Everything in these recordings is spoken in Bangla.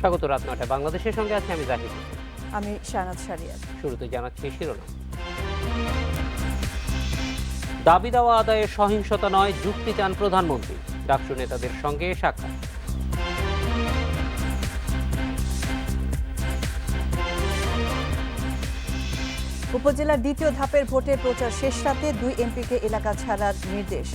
স্বাগত রাত ৯টায় বাংলাদেশের সঙ্গে আছে আমি জাহিদ হোসেন। আমি শাহনাজ শারিয়াত। শুরুতে জানাচ্ছি শিরোনাম। দাবি দাওয়া আদায়ে সহিংসতা নয়, যুক্তি চান প্রধানমন্ত্রী। ডাকসু নেতাদের সঙ্গে সাক্ষাৎ। উপজেলার দ্বিতীয় ধাপের ভোটের প্রচার শেষ রাতে 2 এমপিকে এলাকা ছাড়ার নির্দেশ।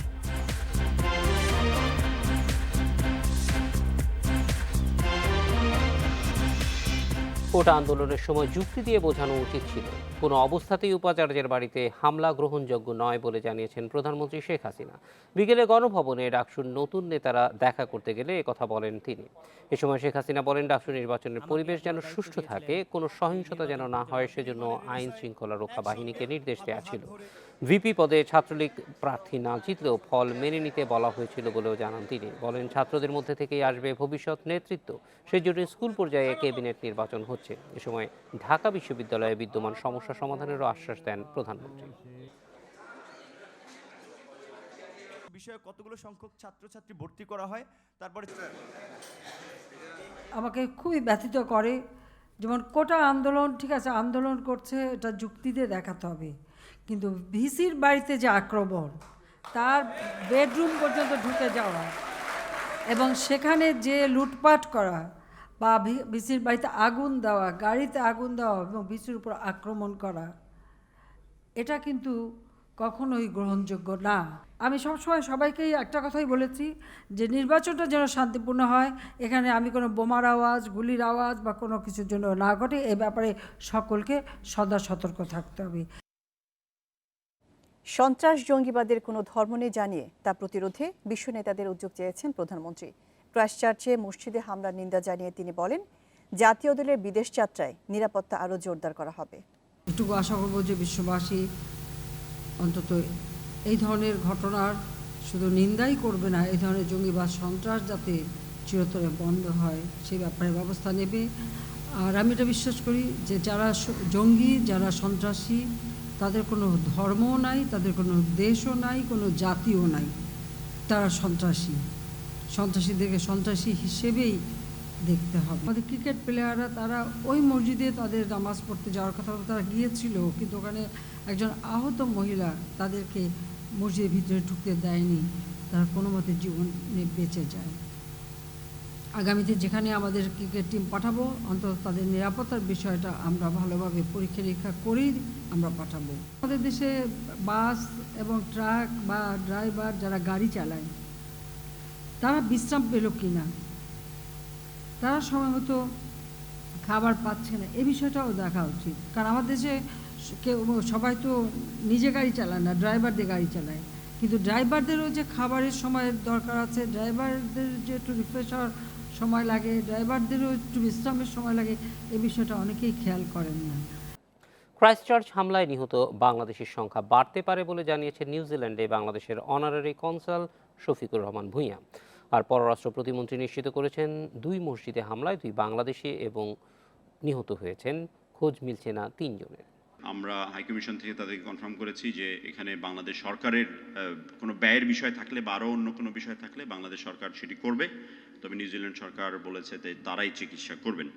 কোটা আন্দোলনের সময় যুক্তি দিয়ে বোঝানো উচিত ছিল। কোনো অবস্থাতেই উপাচার্যের বাড়িতে হামলা গ্রহণযোগ্য নয় বলে জানিয়েছেন প্রধানমন্ত্রী শেখ হাসিনা। বিকেলে গণভবনে ডাকসুর নতুন নেতারা দেখা করতে গেলে একথা বলেন তিনি। এ সময় শেখ হাসিনা বলেন, ডাকসু নির্বাচনের পরিবেশ যেন সুষ্ঠু থাকে, কোনো সহিংসতা যেন না হয়, সেজন্য আইন শৃঙ্খলা রক্ষা বাহিনীকে নির্দেশ দেওয়া ছিল। ভিপি পদে ছাত্রলীগ প্রার্থী না জিতলেও ফল মেনে নিতে বলা হয়েছিল বলেও জানান তিনি। বলেন, ছাত্রদের মধ্যে থেকেই আসবে ভবিষ্যৎ নেতৃত্ব, সেই জন্য স্কুল পর্যায়ে ক্যাবিনেট নির্বাচন হচ্ছে। এ সময় ঢাকা বিশ্ববিদ্যালয়ে বিদ্যমান সমস্যা সমাধানেরও আশ্বাস দেন প্রধানমন্ত্রী। বিষয়ে কতগুলো সংখ্যক ছাত্রছাত্রী ভর্তি করা হয়, তারপরে আমাকে খুবই ব্যথিত করে। যেমন কোটা আন্দোলন, ঠিক আছে, আন্দোলন করছে, এটা যুক্তি দিয়ে দেখাতে হবে, কিন্তু ভিসির বাড়িতে যে আক্রমণ, তার বেডরুম পর্যন্ত ঢুকে যাওয়া এবং সেখানে যে লুটপাট করা বা ভিসির বাড়িতে আগুন দেওয়া, গাড়িতে আগুন দেওয়া এবং ভিসির উপর আক্রমণ করা, এটা কিন্তু কখনোই গ্রহণযোগ্য না। আমি সবসময় সবাইকেই একটা কথাই বলেছি যে নির্বাচনটা যেন শান্তিপূর্ণ হয়, এখানে আমি কোনো বোমার আওয়াজ, গুলির আওয়াজ বা কোনো কিছুর জন্য না ঘটে, এ ব্যাপারে সকলকে সদা সতর্ক থাকতে হবে। সন্ত্রাস জঙ্গিবাদের কোনো ধর্ম নেই জানিয়ে তা প্রতিরোধে বিশ্ব নেতাদের উদ্যোগ চেয়েছেন প্রধানমন্ত্রী। ক্রাইস্টচার্চে মসজিদে হামলার নিন্দা জানিয়ে তিনি বলেন, জাতীয় দলের বিদেশ যাত্রায় নিরাপত্তা আরও জোরদার করা হবে। এটুকু আশা করব যে বিশ্ববাসী অন্তত এই ধরনের ঘটনার শুধু নিন্দাই করবে না, এই ধরনের জঙ্গিবাদ সন্ত্রাস যাতে চিরতরে বন্ধ হয় সেই ব্যাপারে ব্যবস্থা নেবে। আর আমি এটা বিশ্বাস করি যে যারা জঙ্গি, যারা সন্ত্রাসী, তাদের কোনো ধর্মও নাই, তাদের কোনো দেশও নাই, কোনো জাতিও নাই, তারা সন্ত্রাসী। সন্ত্রাসীদেরকে সন্ত্রাসী হিসেবেই দেখতে হবে। আমাদের ক্রিকেট প্লেয়াররা তারা ওই মসজিদে তাদের নামাজ পড়তে যাওয়ার কথা তারা গিয়েছিল, কিন্তু ওখানে একজন আহত মহিলা তাদেরকে মসজিদের ভিতরে ঢুকতে দেয়নি, তারা কোনো মতে জীবনে বেঁচে যায়। আগামীতে যেখানে আমাদের ক্রিকেট টিম পাঠাবো, অন্তত তাদের নিরাপত্তার বিষয়টা আমরা ভালোভাবে পরীক্ষা নিরীক্ষা করেই আমরা পাঠাবো। আমাদের দেশে বাস এবং ট্রাক বা ড্রাইভার যারা গাড়ি চালায়, তারা বিশ্রাম পেল কি না, তারা সময় মতো খাবার পাচ্ছে না, এই বিষয়টাও দেখা উচিত। কারণ আমাদের দেশে কেউ সবাই তো নিজে গাড়ি চালায় না, ড্রাইভারদের গাড়ি চালায়, কিন্তু ড্রাইভারদেরও যে খাবারের সময়ের দরকার আছে, ড্রাইভারদের যে একটু রিফ্রেশ হওয়ার সময় লাগে, ড্রাইভারদেরও একটু বিশ্রামের সময় লাগে, এই বিষয়টা অনেকেই খেয়াল করেন না। ক্রাইস্টচার্চ হামলায় নিহত বাংলাদেশের সংখ্যা বাড়তে পারে বলে জানিয়েছেন নিউজিল্যান্ডে বাংলাদেশের অনারারি কনসাল শফিকুর রহমান ভূঁইয়া। আর পররাষ্ট্র প্রতিমন্ত্রী নিশ্চিত করেছেন, 2 মসজিদে হামলায় 2 বাংলাদেশি এবং নিহত হয়েছেন, খোঁজ মিলছে না 3 জনের। আমরা হাইকমিশন থেকে তাদেরকে কনফার্ম করেছি যে এখানে বাংলাদেশ সরকারের কোনো ব্যয়ের বিষয় থাকলে বা আরও অন্য কোনো বিষয় থাকলে বাংলাদেশ সরকার সেটি করবে, তবে নিউজিল্যান্ড সরকার বলেছে যে তারাই চিকিৎসা করবেন।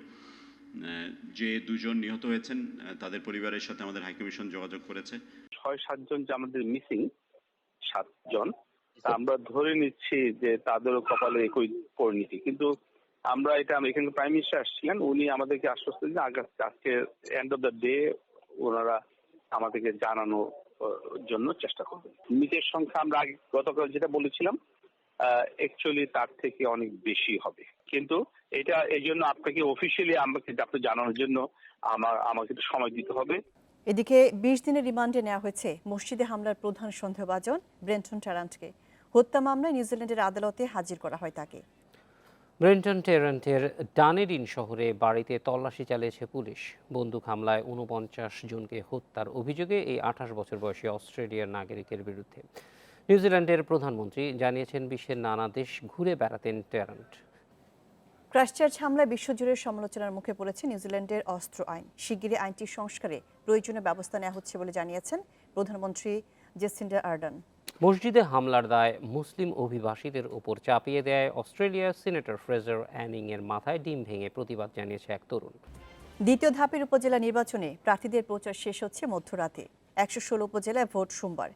যে 2 জন নিহত হয়েছেন তাদের পরিবারের সাথে আমাদের হাইকমিশন যোগাযোগ করেছে। 6-7 জন যে আমাদের মিসিং 7 জন, আমরা ধরে নিচ্ছি যে তাদেরও কপালে একই পরিণতি, কিন্তু আমরা এখানে প্রাইম মিনিস্টার আসছিলেন, উনি আমাদেরকে আশ্বস্ত দিলেন আজকে এন্ড অফ দ্য ডে ওনারা আমাদেরকে জানানোর জন্য চেষ্টা করবেন। মৃতের সংখ্যা আমরা আগে গতকাল যেটা বলেছিলাম অ্যাকচুয়ালি তার থেকে অনেক বেশি হবে, কিন্তু এটা এই জন্য আপনাকে অফিসিয়ালি আমাকে জানানোর জন্য আমাকে একটু সময় দিতে হবে। এদিকে 20 দিনের রিমান্ডে নেওয়া হয়েছে মসজিদে হামলার প্রধান সন্দেহভাজন ব্রেন্টন ট্যারান্টকে। হত্যা মামলায় নিউজিল্যান্ডের আদালতে হাজির করা হয় তাকে। ব্রেন্টন ট্যারান্টের ডানেডিন শহরে বাড়িতে তল্লাশি চালিয়েছে পুলিশ। বন্দুক হামলায় 49 জনকে হত্যার অভিযোগে এই 28 বছর বয়সী অস্ট্রেলিয়ার নাগরিকের বিরুদ্ধে। নিউজিল্যান্ডের প্রধানমন্ত্রী জানিয়েছেন, বিশ্বের নানা দেশ ঘুরে বেড়াতেন ট্যারান্ট। ক্রাইস্টচার্চ হামলায় বিশ্বজুড়ে সমালোচনার মুখে পড়েছে নিউজিল্যান্ডের অস্ত্র আইন। শিগগিরই আইনটি সংস্কারে প্রয়োজনীয় ব্যবস্থা নেওয়া হচ্ছে বলে জানিয়েছেন প্রধানমন্ত্রী জেসিন্ডা আর্ডার্ন। মসজিদে হামলার দায় মুসলিম অভিবাসীদের উপর চাপিয়ে দেয় অস্ট্রেলিয়ার সিনেটর ফ্রেজার অ্যানিং এর মাথায় ডিম ভেঙে প্রতিবাদ জানিয়েছে এক তরুণ। দ্বিতীয় ধাপের উপজেলা নির্বাচনে প্রার্থীদের প্রচার শেষ হচ্ছে মধ্যরাতে। 116 উপজেলায় ভোট সোমবার।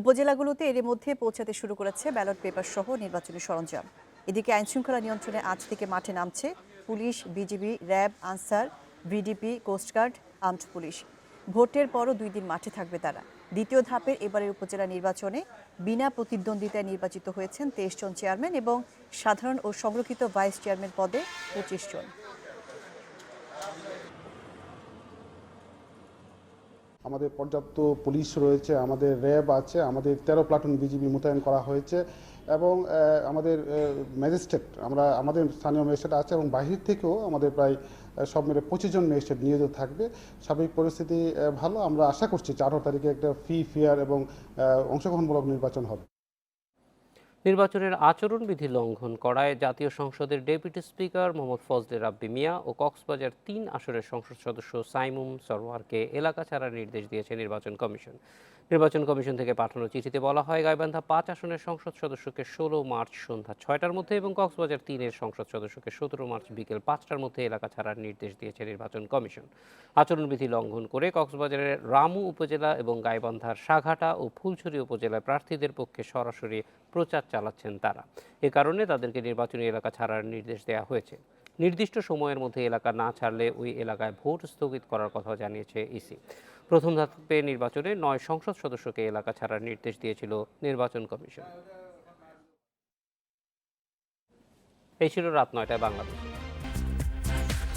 উপজেলাগুলোতে এর মধ্যে পৌঁছাতে শুরু করেছে ব্যালট পেপার সহ নির্বাচনী সরঞ্জাম। এদিকে আইনশৃঙ্খলা নিয়ন্ত্রণে আজ থেকে মাঠে নামছে police, BGB, RAB, Ansar, VDP, coast guard, armed police. ভোটের পরও 2 দিন মাঠে থাকবে তারা। দ্বিতীয় ধাপের এবারের উপজেলা নির্বাচনে বিনা প্রতিদ্বন্দ্বিতায় নির্বাচিত হয়েছেন 23 জন চেয়ারম্যান এবং সাধারণ ও সংরক্ষিত ভাইস চেয়ারম্যান পদে 25 জন। আমাদের পর্যাপ্ত পুলিশ রয়েছে, আমাদের র্যাব আছে, আমাদের 13 প্লাটুন বিজিবি মোতায়েন করা হয়েছে এবং আমাদের ম্যাজিস্ট্রেট আমাদের স্থানীয় ম্যাজিস্ট্রেট আছে এবং বাহির থেকেও আমাদের প্রায় সব মিলে 25 জন ম্যাজিস্ট্রেট নিয়োজিত থাকবে। স্বাভাবিক পরিস্থিতি ভালো। আমরা আশা করছি 18 তারিখে একটা ফেয়ার এবং অংশগ্রহণমূলক নির্বাচন হবে। নির্বাচনের আচরণবিধি লঙ্ঘন করায় জাতীয় সংসদের ডেপুটি স্পিকার মোহাম্মদ ফজলে রাব্বি মিয়া ও কক্সবাজার 3 আসনের সংসদ সদস্য সাইমুম সরওয়ারকে এলাকা ছাড়ার নির্দেশ দিয়েছে নির্বাচন কমিশন। নির্বাচন কমিশন থেকে পাঠানো চিঠিতে বলা হয়, গাইবান্ধা 5 আসনের সংসদ সদস্যকে 16 মার্চ সন্ধ্যা 6টার মধ্যে এবং কক্সবাজার 3-এর সংসদ সদস্যকে 17 মার্চ বিকেল 5টার মধ্যে এলাকা ছাড়ার নির্দেশ দিয়েছে নির্বাচন কমিশন। আচরণবিধি লঙ্ঘন করে কক্সবাজারের রামু উপজেলা এবং গাইবান্ধার সাঘাটা ও ফুলছড়ি উপজেলায় প্রার্থীদের পক্ষে সরাসরি প্রচার চালাচ্ছেন তারা। এ কারণে তাদেরকে নির্বাচনী এলাকা ছাড়ার নির্দেশ দেওয়া হয়েছে। নির্দিষ্ট সময়ের মধ্যে এলাকা না ছাড়লে ওই এলাকায় ভোট স্থগিত করার কথা জানিয়েছে ইসি। প্রথম ধাপে নির্বাচনে 9 সংসদ সদস্যকে এলাকা ছাড়ার নির্দেশ দিয়েছিল নির্বাচন কমিশন। এই ছিল রাত 9টায় বাংলাদেশ।